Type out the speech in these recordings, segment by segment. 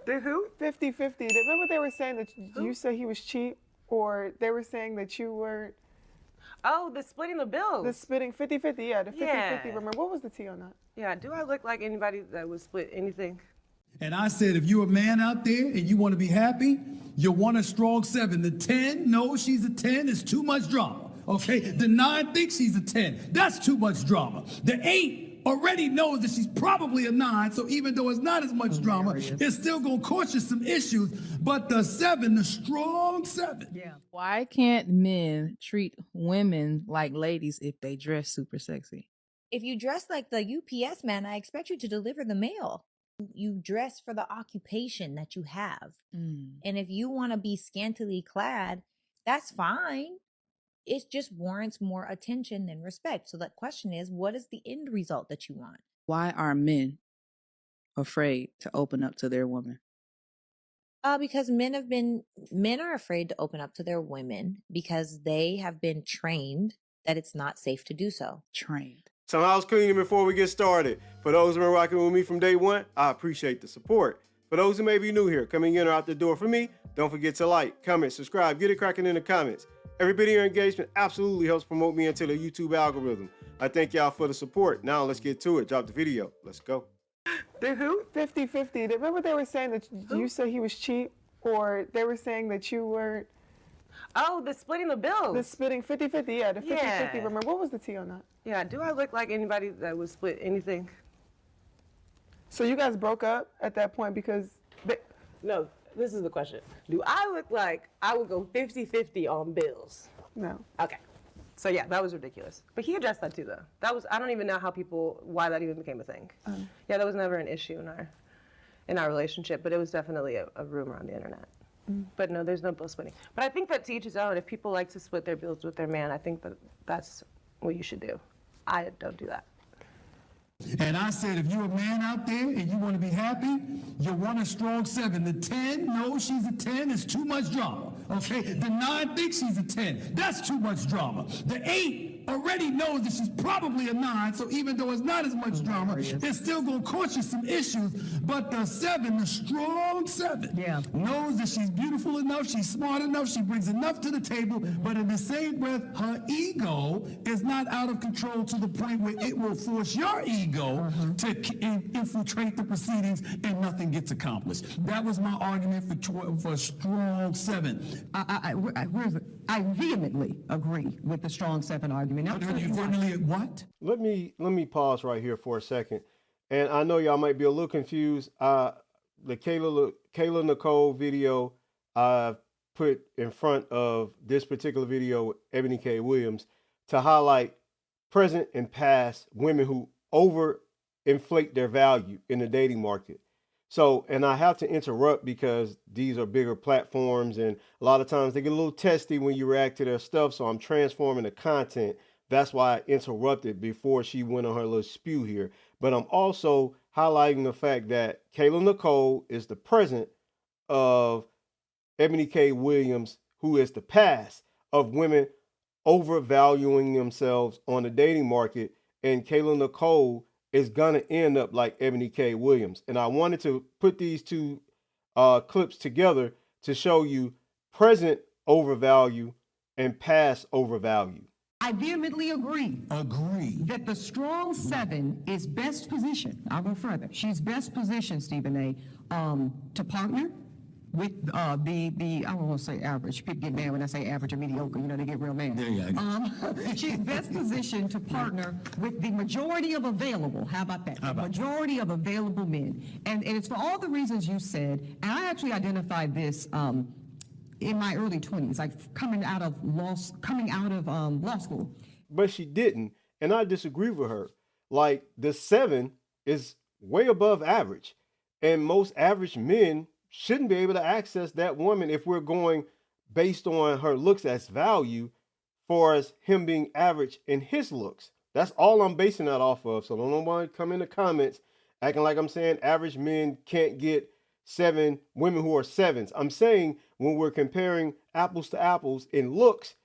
The who? 50-50. Remember they were saying that you said he was cheap, or they were saying that you were Oh, the splitting the bills. the splitting 50-50. Yeah, the 50-50. Yeah. Remember, what was the tea on that? Yeah, do I look like anybody that would split anything? And I said, if you're a man out there and you want to be happy, you want a strong 7. The 10, no, she's a 10. It's too much drama. Okay? The 9 thinks she's a 10. That's too much drama. The 8 already knows that she's probably a 9, so even though it's not as much drama, it's still going to cause you some issues. But the 7, the strong 7. Yeah. Why can't men treat women like ladies if they dress super sexy? If you dress like the UPS man, I expect you to deliver the mail. You dress for the occupation that you have. And if you want to be scantily clad, that's fine. It just warrants more attention than respect. So the question is, what is the end result that you want? Why are men afraid to open up to their woman? Because men are afraid to open up to their women because they have been trained that it's not safe to do so. Trained. Some house cleaning before we get started. For those who have been rocking with me from day one, I appreciate the support. For those who may be new here, coming in or out the door for me, don't forget to like, comment, subscribe, get it cracking in the comments. Every video engagement absolutely helps promote me into the YouTube algorithm. I thank y'all for the support. Now let's get to it. Drop the video. Let's go. The who? 50-50. Remember they were saying that you said he was cheap, or they were saying that you were Oh, the splitting the bills. the splitting 50-50. Yeah, the 50-50. Yeah. Remember, what was the tea on that? Yeah, do I look like anybody that would split anything? So you guys broke up at that point because No, this is the question. Do I look like I would go 50-50 on bills? no. Okay. So yeah, that was ridiculous. But he addressed that too though. I don't even know why that even became a thing. Yeah, that was never an issue in our relationship, but it was definitely a rumor on the internet. But no, there's no bill splitting. But I think that to each his own. If people like to split their bills with their man, I think that's what you should do. I don't do that. And I said, if you're a man out there and you want to be happy, you want a strong 7. The 10, no, she's a 10. It's too much drama. Okay? The 9 thinks she's a 10. That's too much drama. The 8 already knows that she's probably a 9, so even though it's not as much drama, it's still going to cause you some issues. But the 7, the strong 7, knows that she's beautiful enough, she's smart enough, she brings enough to the table, but in the same breath, her ego is not out of control to the point where it will force your ego to infiltrate the proceedings and nothing gets accomplished. That was my argument for a strong 7. I vehemently agree with the strong 7 argument. You vehemently what? Let me pause right here for a second. And I know y'all might be a little confused. The Kayla Nicole video I put in front of this particular video with Eboni K. Willams to highlight present and past women who overinflate their value in the dating market. So, and I have to interrupt because these are bigger platforms and a lot of times they get a little testy when you react to their stuff. So I'm transforming the content. That's why I interrupted before she went on her little spew here. But I'm also highlighting the fact that Kayla Nicole is the present of Eboni K. Willams, who is the past of women overvaluing themselves on the dating market. And Kayla Nicole is going to end up like Eboni K. Willams. And I wanted to put these two clips together to show you present overvalue and past overvalue. I vehemently agree that the strong 7 is best positioned. I'll go further. She's best positioned, Stephen A., to partner with the I don't want to say average. People get mad when I say average or mediocre. You know, they get real mad. She's best positioned to partner with the majority of available. How about that? Majority of available men, and it's for all the reasons you said. And I actually identified this in my early 20s, like coming out of law school. But she didn't, and I disagree with her. Like the 7 is way above average, and most average men shouldn't be able to access that woman if we're going based on her looks as value for as him being average in his looks. That's all I'm basing that off of. So don't nobody come in the comments acting like I'm saying average men can't get 7 women who are 7s. I'm saying when we're comparing apples to apples in looks,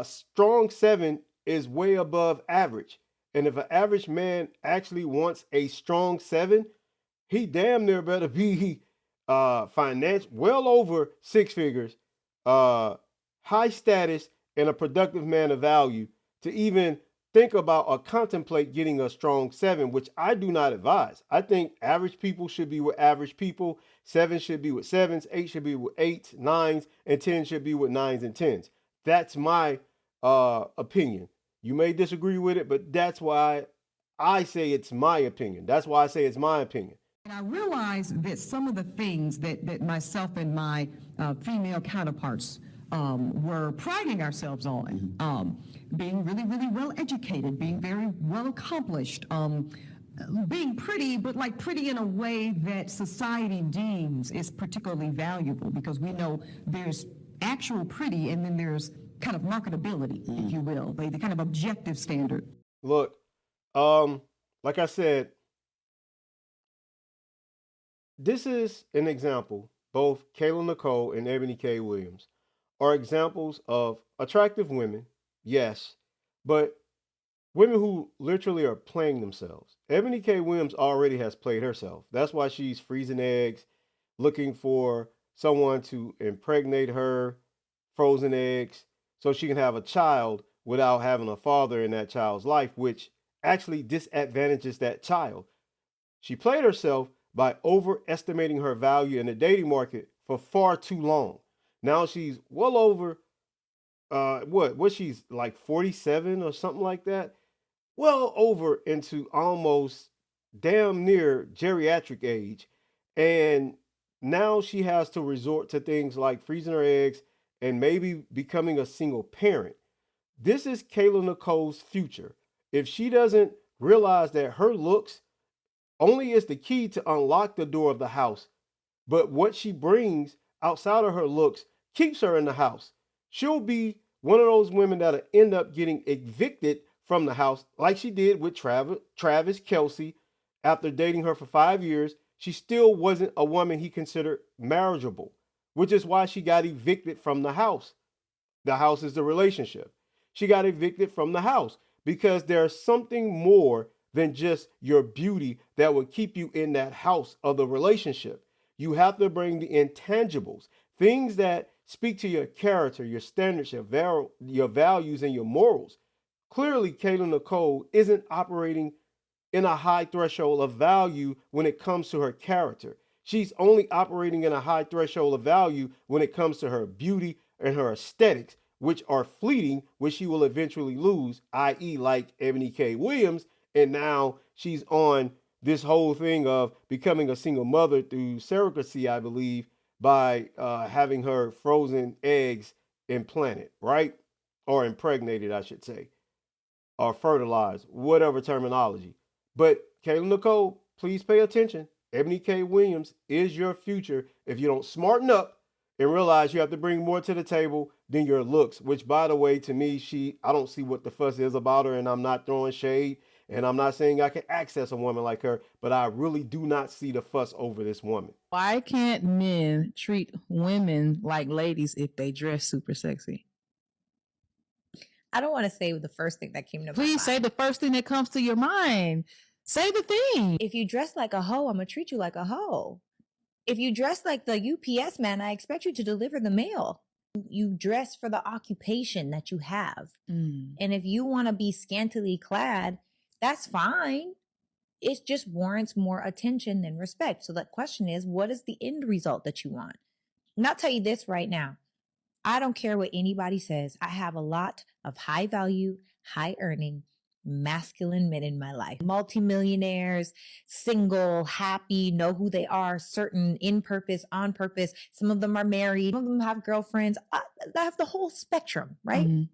strong 7 is way above average. And if an average man actually wants a strong 7, he damn near better be well over six figures, high status, and a productive man of value to even think about or contemplate getting a strong seven, which I do not advise. I think average people should be with average people. Seven should be with sevens. Eight should be with eights, nines, and 10 should be with nines and tens. That's my opinion. You may disagree with it, but that's why I say it's my opinion. That's why I say it's my opinion. And I realized that some of the things that myself and my female counterparts were priding ourselves on, being really, really well educated, being very well accomplished, being pretty, but like pretty in a way that society deems is particularly valuable, because we know there's actual pretty and then there's kind of marketability, if you will, the kind of objective standard. Look, like I said, this is an example. Both Kayla Nicole and Eboni K. Williams are examples of attractive women, yes, but women who literally are playing themselves. Eboni K. Williams already has played herself. That's why she's freezing eggs, looking for someone to impregnate her, frozen eggs, so she can have a child without having a father in that child's life, which actually disadvantages that child. She played herself by overestimating her value in the dating market for far too long. Now she's well over, she's like 47 or something like that. Well over into almost damn near geriatric age. And now she has to resort to things like freezing her eggs and maybe becoming a single parent. This is Kayla Nicole's future. If she doesn't realize that her looks only is the key to unlock the door of the house, but what she brings outside of her looks keeps her in the house, she'll be one of those women that'll end up getting evicted from the house, like she did with Travis Kelce. After dating her for 5 years, she still wasn't a woman he considered marriageable, which is why she got evicted from the house. The house is the relationship. She got evicted from the house because there's something more than just your beauty that will keep you in that house of the relationship. You have to bring the intangibles, things that speak to your character, your standards, your values, and your morals. Clearly, Kayla Nicole isn't operating in a high threshold of value when it comes to her character. She's only operating in a high threshold of value when it comes to her beauty and her aesthetics, which are fleeting, which she will eventually lose, i.e. like Eboni K. Williams. And now she's on this whole thing of becoming a single mother through surrogacy, I believe, by having her frozen eggs implanted, right? Or impregnated, I should say, or fertilized, whatever terminology. But Kayla Nicole, please pay attention. Eboni K. Williams is your future if you don't smarten up and realize you have to bring more to the table than your looks, which, by the way, to me, I don't see what the fuss is about her, and I'm not throwing shade. And I'm not saying I can access a woman like her, but I really do not see the fuss over this woman. Why can't men treat women like ladies if they dress super sexy? I don't want to say the first thing that came to my mind. Please say the first thing that comes to your mind. Say the thing. If you dress like a hoe, I'm going to treat you like a hoe. If you dress like the UPS man, I expect you to deliver the mail. You dress for the occupation that you have. And if you want to be scantily clad, that's fine. It just warrants more attention than respect. So the question is, what is the end result that you want? And I'll tell you this right now. I don't care what anybody says. I have a lot of high value, high earning, masculine men in my life. Multimillionaires, single, happy, know who they are, certain, in purpose, on purpose. Some of them are married. Some of them have girlfriends. I have the whole spectrum, right?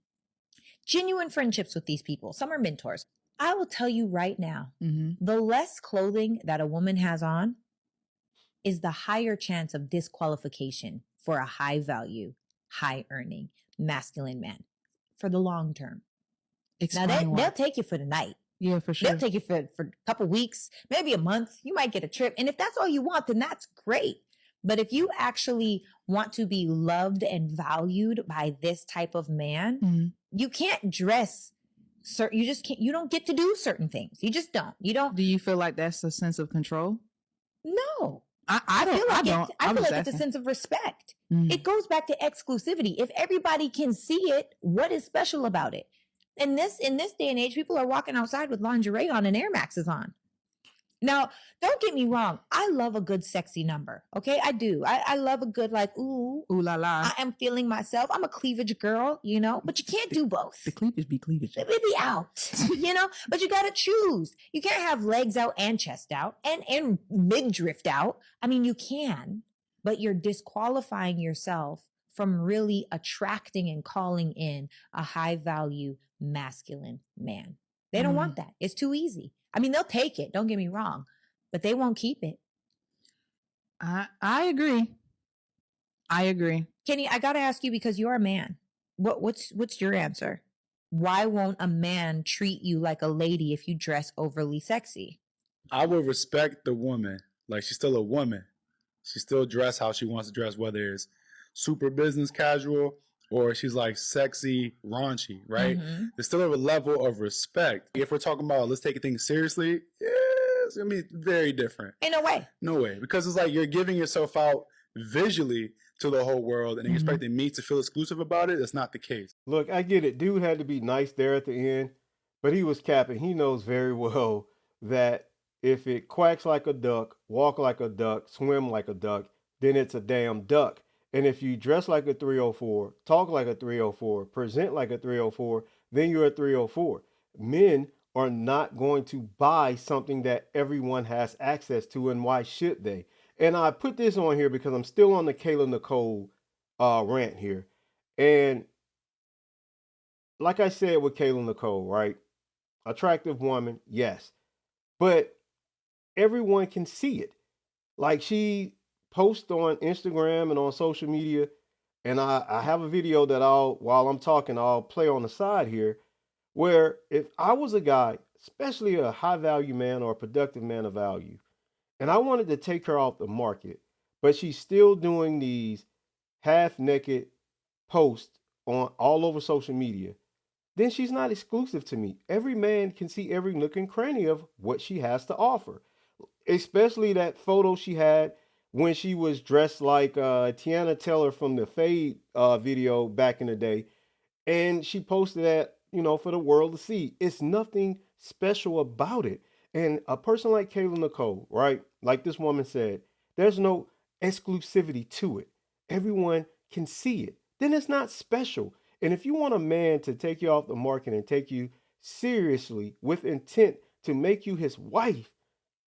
Genuine friendships with these people. Some are mentors. I will tell you right now, the less clothing that a woman has on is the higher chance of disqualification for a high value, high earning, masculine man for the long term. Now, they'll take you for the night. Yeah, for sure. They'll take you for a couple weeks, maybe a month. You might get a trip. And if that's all you want, then that's great. But if you actually want to be loved and valued by this type of man, you can't dress. You just can't. You don't get to do certain things. You just don't. You don't. Do you feel like that's a sense of control? No. I don't. I don't. I feel was like it's a asking. sense of respect. Mm. It goes back to exclusivity. If everybody can see it, what is special about it? In this day and age, people are walking outside with lingerie on and Air Maxes on. Now, don't get me wrong. I love a good sexy number. Okay, I do. I love a good like ooh la la. I am feeling myself. I'm a cleavage girl, you know, but you can't do both. The cleavage be cleavage. It be out, you know, but you gotta choose. You can't have legs out and chest out and midriff out. I mean, you can, but you're disqualifying yourself from really attracting and calling in a high value masculine man. They don't want that. It's too easy. I mean, they'll take it. Don't get me wrong, but they won't keep it. I agree. I agree. Kenny, I gotta ask you because you're a man. What's your answer? Why won't a man treat you like a lady if you dress overly sexy? I would respect the woman. Like, she's still a woman. She still dress how she wants to dress, whether it's super business casual or she's like sexy, raunchy, right? There's still a level of respect. If we're talking about let's take things seriously, yeah, it's gonna be very different. In a way. No way. Because it's like you're giving yourself out visually to the whole world and expecting me to feel exclusive about it. That's not the case. Look, I get it. Dude had to be nice there at the end, but he was capping. He knows very well that if it quacks like a duck, walk like a duck, swim like a duck, then it's a damn duck. And if you dress like a 304, talk like a 304, present like a 304, then you're a 304. Men are not going to buy something that everyone has access to, and why should they? And I put this on here because I'm still on the Kayla Nicole rant here. And like I said with Kayla Nicole, right? Attractive woman, yes. But everyone can see it. Like, she posts on Instagram and on social media, and I have a video that while I'm talking, I'll play on the side here, where if I was a guy, especially a high value man or a productive man of value, and I wanted to take her off the market, but she's still doing these half naked posts on all over social media, then she's not exclusive to me. Every man can see every nook and cranny of what she has to offer, especially that photo she had when she was dressed like Tiana Taylor from the Fade video back in the day. And she posted that, for the world to see. It's nothing special about it. And a person like Kayla Nicole, right? Like this woman said, there's no exclusivity to it. Everyone can see it. Then it's not special. And if you want a man to take you off the market and take you seriously with intent to make you his wife,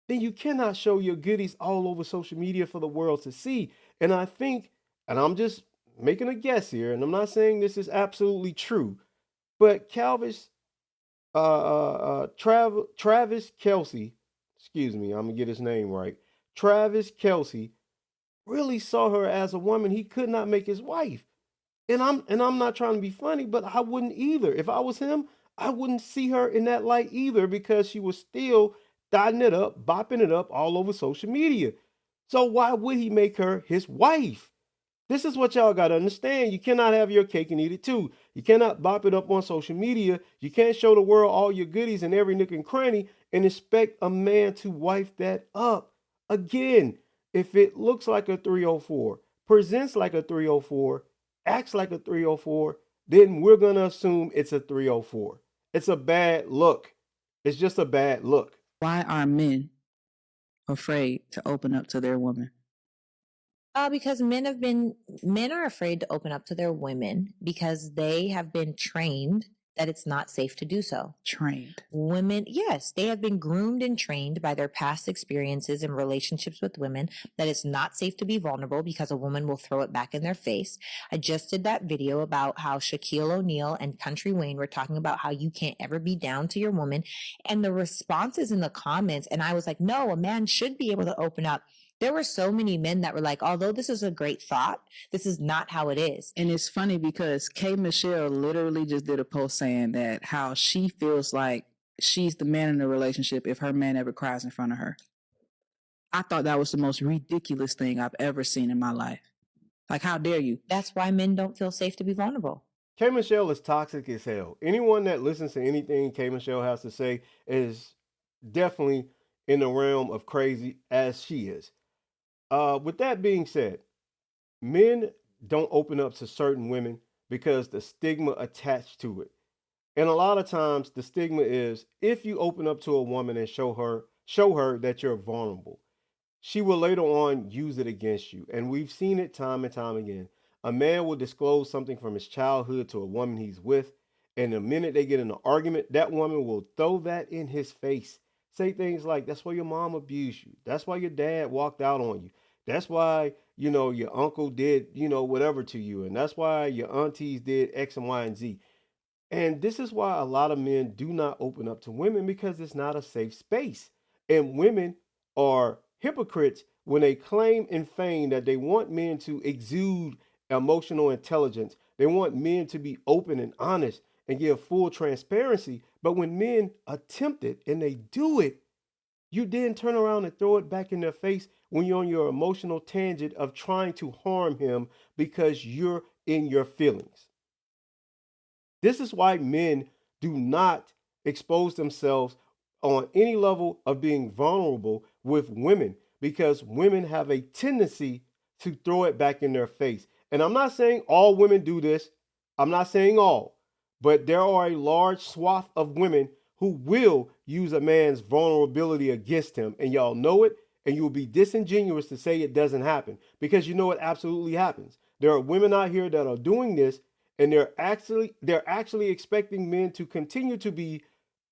then you cannot show your goodies all over social media for the world to see. And I think, and I'm just making a guess here, and I'm not saying this is absolutely true, but Travis Kelce, excuse me, I'm gonna get his name right. Travis Kelce really saw her as a woman he could not make his wife. And I'm not trying to be funny, but I wouldn't either. If I was him, I wouldn't see her in that light either, because she was still dotting it up, bopping it up all over social media. So why would he make her his wife? This is what y'all got to understand. You cannot have your cake and eat it too. You cannot bop it up on social media. You can't show the world all your goodies in every nook and cranny and expect a man to wife that up. Again, if it looks like a 304, presents like a 304, acts like a 304, then we're going to assume it's a 304. It's a bad look. It's just a bad look. Why are men afraid to open up to their woman? Because men are afraid to open up to their women because they have been trained that it's not safe to do so. Trained. Women, yes, they have been groomed and trained by their past experiences and relationships with women that it's not safe to be vulnerable because a woman will throw it back in their face. I just did that video about how Shaquille O'Neal and Country Wayne were talking about how you can't ever be down to your woman. And the responses in the comments, and I was like, no, a man should be able to open up. There were so many men that were like, although this is a great thought, this is not how it is. And it's funny because K. Michelle literally just did a post saying that how she feels like she's the man in the relationship if her man ever cries in front of her. I thought that was the most ridiculous thing I've ever seen in my life. Like, how dare you? That's why men don't feel safe to be vulnerable. K. Michelle is toxic as hell. Anyone that listens to anything K. Michelle has to say is definitely in the realm of crazy as she is. With that being said, men don't open up to certain women because the stigma attached to it. And a lot of times the stigma is if you open up to a woman and show her that you're vulnerable, she will later on use it against you. And we've seen it time and time again. A man will disclose something from his childhood to a woman he's with, and the minute they get in an argument, that woman will throw that in his face. Say things like, that's why your mom abused you. That's why your dad walked out on you. That's why, your uncle did, whatever to you. And that's why your aunties did X and Y and Z. And this is why a lot of men do not open up to women because it's not a safe space. And women are hypocrites when they claim and feign that they want men to exude emotional intelligence. They want men to be open and honest and give full transparency. But when men attempt it and they do it, you then turn around and throw it back in their face when you're on your emotional tangent of trying to harm him because you're in your feelings. This is why men do not expose themselves on any level of being vulnerable with women, because women have a tendency to throw it back in their face. And I'm not saying all women do this. I'm not saying all, but there are a large swath of women who will use a man's vulnerability against him. And y'all know it, and you'll be disingenuous to say it doesn't happen, because you know it absolutely happens. There are women out here that are doing this, and they're actually expecting men to continue to be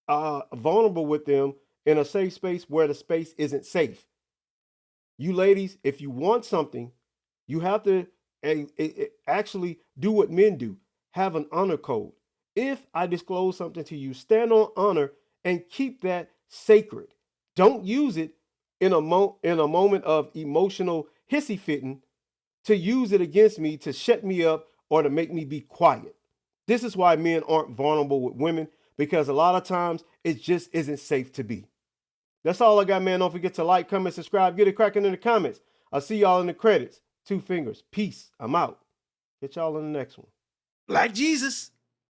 vulnerable with them in a safe space where the space isn't safe. You ladies, if you want something, you have to actually do what men do. Have an honor code. If I disclose something to you, stand on honor and keep that sacred. Don't use it in a moment of emotional hissy fitting to use it against me, to shut me up, or to make me be quiet. This is why men aren't vulnerable with women, because a lot of times it just isn't safe to be. That's all I got, man. Don't forget to like, comment, subscribe, get it cracking in the comments. I'll see y'all in the credits. 2 fingers. Peace. I'm out. Get y'all in the next one. Like Jesus.